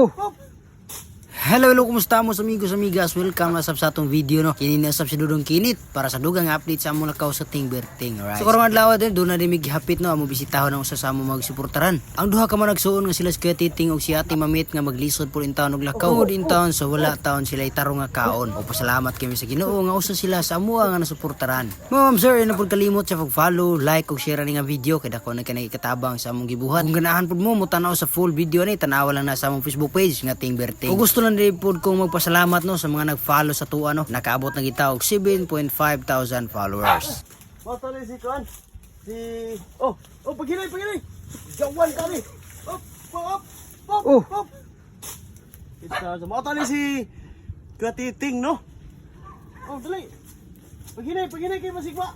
Oh. Hello, kumusta mo amigos, amigas? Welcome na sa atong video no. Kini na sab si Dudong Kinit para sa dugang update sa among lakaw sa Tingberting, alright. So karong adlaw din do na dimig hapit no amo bisitahon ang usa sa amo magsuportaran. Ang duha ka man nagsuon nga sila si Kuya Titing og si Ate Mamit nga maglisod pud in taon og lakaw. Tungod in taon sa wala taon sila itarong nga kaon. O pasalamat kami sa Ginoo nga usa sila sa amo nga nasuportaran. Ma'am sir, ina pud kalimot sa pag-follow, like ug share ni nga video kay dako na kanay ikatabang sa among gibuhat. Kung ganahan pud mo tanaw sa full video ni tanawa lang na sa among Facebook page nga Tingberting. Kung gusto lang din pud kong magpasalamat no sa mga nag-follow sa tuwa no. Nakaabot na kita og 7.5 thousand followers. Moto ni si Kon. Si paghinay. Jawan kami. Op. Ito moto ni si Kuya Titing no. Dali. Paghinay kay masigwa.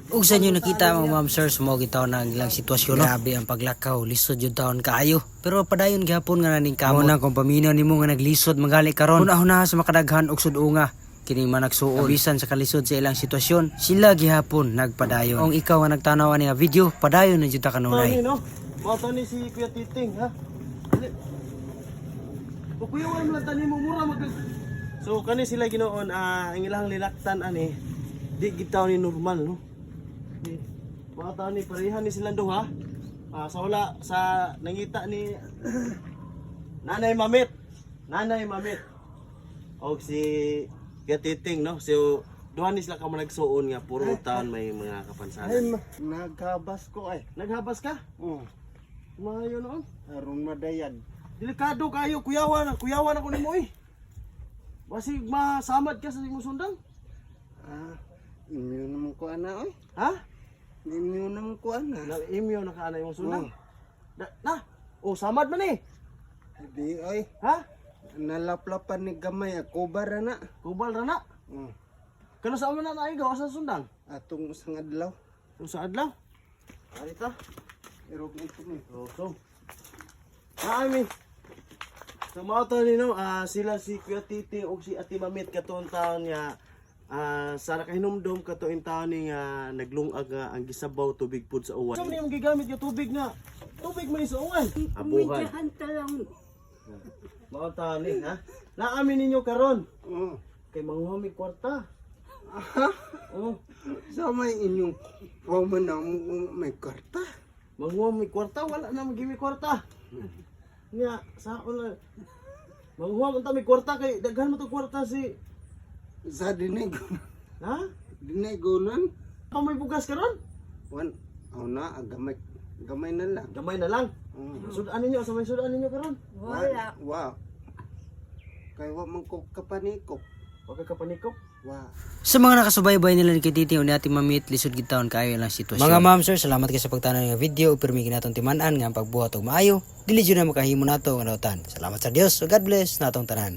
Ug sa inyo nakita mga ma'am sir mo gitaw na ang ilang sitwasyon no. Grabe ang paglakaw, lisod jud taon kaayo. Pero padayon gihapon nga naning kamo na kung paminaw nimo nga naglisod magali karon. Una sa makadaghan og sudunga kini man nagsuon bisan sa kalisod sa ilang sitwasyon. Sila gihapon nagpadayon. Kung ikaw nga nagtanaw ani nga video, padayon na jud ta kanunay. No. Moto ni si Kuya Titing ha. Dali. Kuya wala tani mo mura mag. So kani sila ginoon ang ilang lilaktan ani di gitaw ni normal no. Mga tao ni parehan ni silang duha. Sa wala sa nangita ni Nanay Mamit. Og si Kuya Titing no. So duha ni sila ka nagsuon nga puro taon may mga kapansanan. Naghabas ko ay. Naghabas ka? Mayo noon. Aron madayan. Delikado kayo kuyawan ako nimo eh. Basig masamad ka sa imong sundang. Imyo naman ko ana oy. Ha? Imyo naman ko ana. Imyo na ka ana imong sundang. Samad man eh. Di oy. Ha? Nalaplapan ni gamay kubar ana. Kubal ra na. Kano sa amo na naigaw sa sundang? Atong usang adlaw. Sa adlaw. Ari ta. Irog ito ni. So. Naami. So mao to ni no, sila si Kuya Titing ug si Ate Mamit katuon taon nga sa nakahinumdom katuon taon ni nga naglungag nga ang gisabaw tubig pud sa uwan. Sa imong gigamit nga tubig man sa uwan. Abuhan. Mao taon ni ha. Naami ninyo karon. Kay manguhami kwarta. Sa may inyong woman na may karta. Manguhami kwarta wala na magimi kwarta. Nya sa una manguham unta may kwarta kay daghan mo to kwarta si Sa dinig. ha? Dinigonan. Pa may bugas karon? Wan. Na gamay na lang. Gamay na lang. Sudan ninyo sa may sudan ninyo karon? Wala. Wow. Kay wa man ko kapanikop. Wag ka panikop. Wow. Sa mga nakasubaybay nila ni Titing o ni Ate Mamit, lisod gitawon kayo lang sitwasyon. Mga ma'am sir, salamat kayo sa pagtanaw ng video. Pirmi ginatong timan-an nga ang pagbuhat og maayo. Dili jud na makahimo nato nga nautan. Salamat sa Dios. God bless natong tanan.